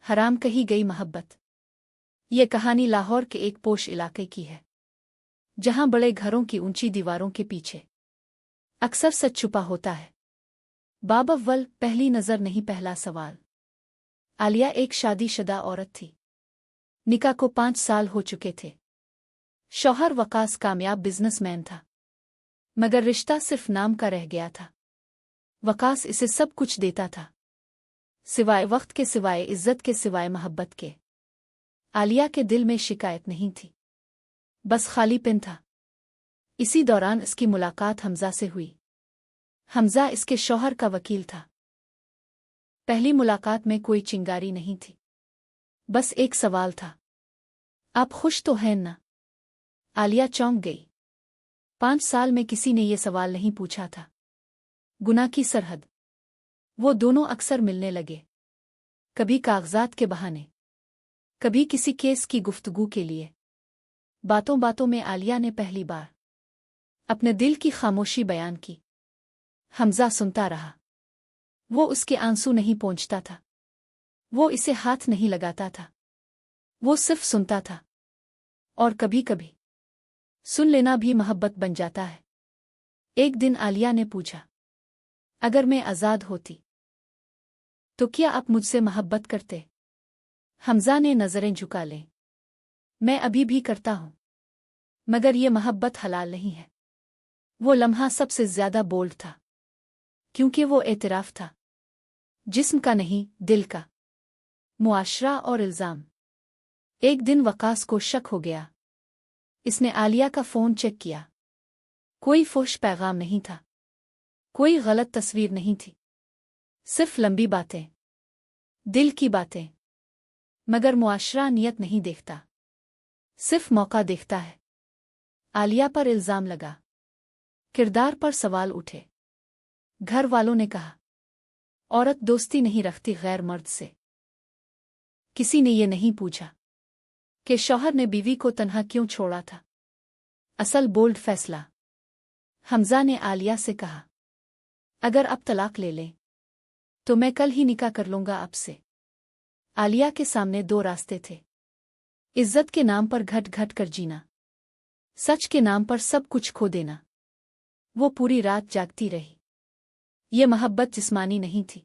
हराम कही गई मोहब्बत। ये कहानी लाहौर के एक पोश इलाके की है, जहां बड़े घरों की ऊंची दीवारों के पीछे अक्सर सच छुपा होता है। बाब अव्वल, पहली नज़र नहीं पहला सवाल। आलिया एक शादीशुदा औरत थी। निकाह को 5 साल हो चुके थे। शौहर वकास कामयाब बिजनेसमैन था, मगर रिश्ता सिर्फ नाम का रह गया था। वकास इसे सब कुछ देता था, सिवाय वक्त के, सिवाय इज्जत के, सिवाय मोहब्बत के। आलिया के दिल में शिकायत नहीं थी, बस खालीपन था। इसी दौरान इसकी मुलाकात हमजा से हुई। हमजा इसके शौहर का वकील था। पहली मुलाकात में कोई चिंगारी नहीं थी, बस एक सवाल था, आप खुश तो हैं ना? आलिया चौंक गई। 5 साल में किसी ने ये सवाल नहीं पूछा था। गुनाह की सरहद। वो दोनों अक्सर मिलने लगे, कभी कागजात के बहाने, कभी किसी केस की गुफ्तगू के लिए। बातों बातों में आलिया ने पहली बार अपने दिल की खामोशी बयान की। हमजा सुनता रहा। वो उसके आंसू नहीं पोंछता था, वो इसे हाथ नहीं लगाता था, वो सिर्फ सुनता था। और कभी कभी सुन लेना भी मोहब्बत बन जाता है। एक दिन आलिया ने पूछा, अगर मैं आज़ाद होती तो क्या आप मुझसे मोहब्बत करते? हमजा ने नज़रें झुका लें। मैं अभी भी करता हूं, मगर ये मोहब्बत हलाल नहीं है। वो लम्हा सबसे ज्यादा बोल्ड था, क्योंकि वो एतराफ़ था, जिस्म का नहीं, दिल का। मुआशरा और इल्ज़ाम। एक दिन वकास को शक हो गया। इसने आलिया का फ़ोन चेक किया। कोई फुहश पैगाम नहीं था, कोई गलत तस्वीर नहीं थी, सिर्फ लंबी बातें, दिल की बातें। मगर मुआशरा नियत नहीं देखता, सिर्फ मौका देखता है। आलिया पर इल्ज़ाम लगा, किरदार पर सवाल उठे। घर वालों ने कहा, औरत दोस्ती नहीं रखती गैर मर्द से। किसी ने ये नहीं पूछा कि शौहर ने बीवी को तन्हा क्यों छोड़ा था। असल बोल्ड फैसला। हमजा ने आलिया से कहा, अगर अब तलाक ले लें तो मैं कल ही निकाह कर लूंगा आपसे। आलिया के सामने 2 रास्ते थे, इज्जत के नाम पर घट घट कर जीना, सच के नाम पर सब कुछ खो देना। वो पूरी रात जागती रही। ये मोहब्बत जिस्मानी नहीं थी,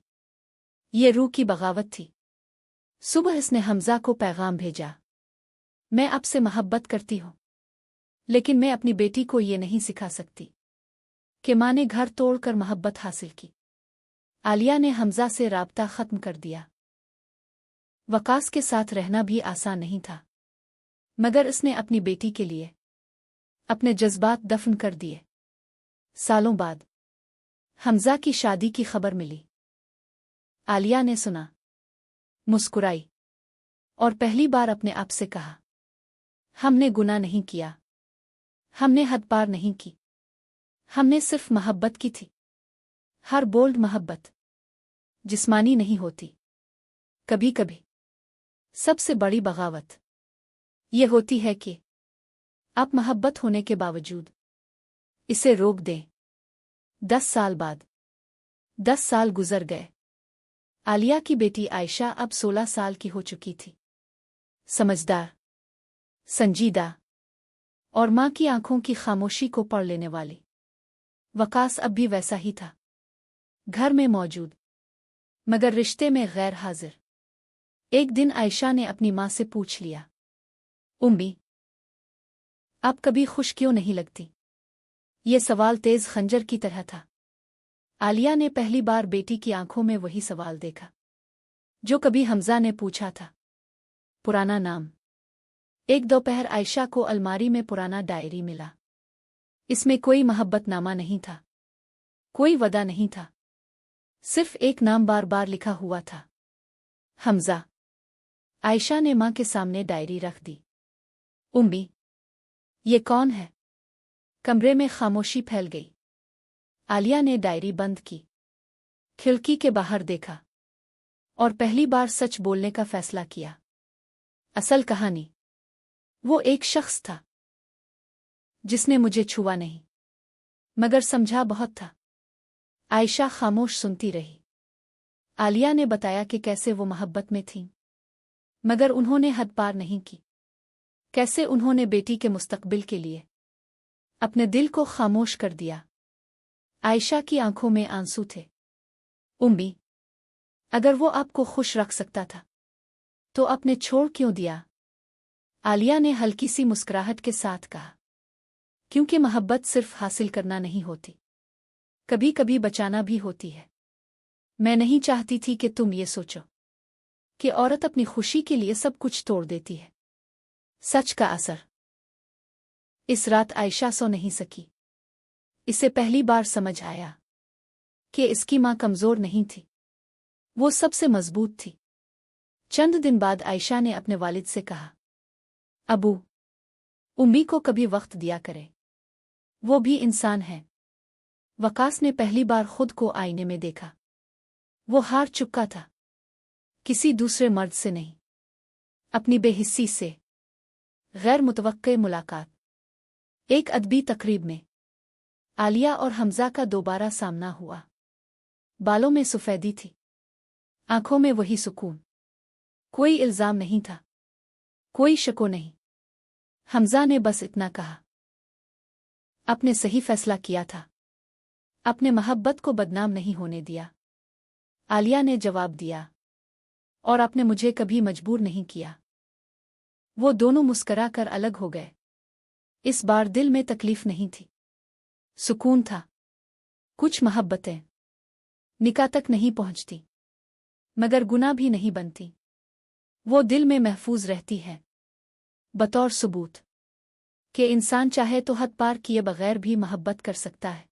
ये रूह की बगावत थी। सुबह इसने हमजा को पैगाम भेजा, मैं आपसे मोहब्बत करती हूं, लेकिन मैं अपनी बेटी को ये नहीं सिखा सकती कि माँ ने घर तोड़कर मोहब्बत हासिल की। आलिया ने हमजा से राब्ता खत्म कर दिया। वकास के साथ रहना भी आसान नहीं था, मगर इसने अपनी बेटी के लिए अपने जज्बात दफन कर दिए। सालों बाद हमजा की शादी की खबर मिली। आलिया ने सुना, मुस्कुराई और पहली बार अपने आप से कहा, हमने गुनाह नहीं किया, हमने हद पार नहीं की, हमने सिर्फ मोहब्बत की थी। हर बोल्ड मोहब्बत जिस्मानी नहीं होती। कभी कभी सबसे बड़ी बगावत ये होती है कि आप मोहब्बत होने के बावजूद इसे रोक दें। 10 साल बाद 10 साल गुजर गए। आलिया की बेटी आयशा अब 16 साल की हो चुकी थी। समझदार, संजीदा और माँ की आंखों की खामोशी को पढ़ लेने वाली। वकास अब भी वैसा ही था, घर में मौजूद, मगर रिश्ते में गैर हाजिर। एक दिन आयशा ने अपनी माँ से पूछ लिया, उम्मी, आप कभी खुश क्यों नहीं लगती? ये सवाल तेज खंजर की तरह था। आलिया ने पहली बार बेटी की आंखों में वही सवाल देखा जो कभी हमजा ने पूछा था। पुराना नाम। एक दोपहर आयशा को अलमारी में पुराना डायरी मिला। इसमें कोई मोहब्बतनामा नहीं था, कोई वदा नहीं था, सिर्फ एक नाम बार बार लिखा हुआ था, हमजा। आयशा ने माँ के सामने डायरी रख दी। उम्मी, ये कौन है? कमरे में खामोशी फैल गई। आलिया ने डायरी बंद की, खिड़की के बाहर देखा और पहली बार सच बोलने का फैसला किया। असल कहानी। वो एक शख्स था जिसने मुझे छुआ नहीं, मगर समझा बहुत था। आयशा खामोश सुनती रही। आलिया ने बताया कि कैसे वो मोहब्बत में थीं, मगर उन्होंने हद पार नहीं की। कैसे उन्होंने बेटी के मुस्तकबिल के लिए अपने दिल को खामोश कर दिया। आयशा की आंखों में आंसू थे। उम्मी, अगर वो आपको खुश रख सकता था तो आपने छोड़ क्यों दिया? आलिया ने हल्की सी मुस्कुराहट के साथ कहा, क्योंकि मोहब्बत सिर्फ हासिल करना नहीं होती, कभी कभी बचाना भी होती है। मैं नहीं चाहती थी कि तुम ये सोचो कि औरत अपनी खुशी के लिए सब कुछ तोड़ देती है। सच का असर। इस रात आयशा सो नहीं सकी। इसे पहली बार समझ आया कि इसकी मां कमजोर नहीं थी, वो सबसे मजबूत थी। चंद दिन बाद आयशा ने अपने वालिद से कहा, अबू, उम्मी को कभी वक्त दिया करे, वो भी इंसान है। वकास ने पहली बार खुद को आईने में देखा। वो हार चुका था, किसी दूसरे मर्द से नहीं, अपनी बेहिस्सी से। गैर मुतवक्के मुलाकात। एक अदबी तकरीब में आलिया और हमजा का दोबारा सामना हुआ। बालों में सफेदी थी, आंखों में वही सुकून। कोई इल्जाम नहीं था, कोई शको नहीं। हमजा ने बस इतना कहा, आपने सही फैसला किया था, अपने मोहब्बत को बदनाम नहीं होने दिया। आलिया ने जवाब दिया, और आपने मुझे कभी मजबूर नहीं किया। वो दोनों मुस्करा कर अलग हो गए। इस बार दिल में तकलीफ नहीं थी, सुकून था। कुछ मोहब्बतें निकाह तक नहीं पहुंचती, मगर गुनाह भी नहीं बनती। वो दिल में महफूज रहती है, बतौर सबूत कि इंसान चाहे तो हद पार किए बगैर भी मोहब्बत कर सकता है।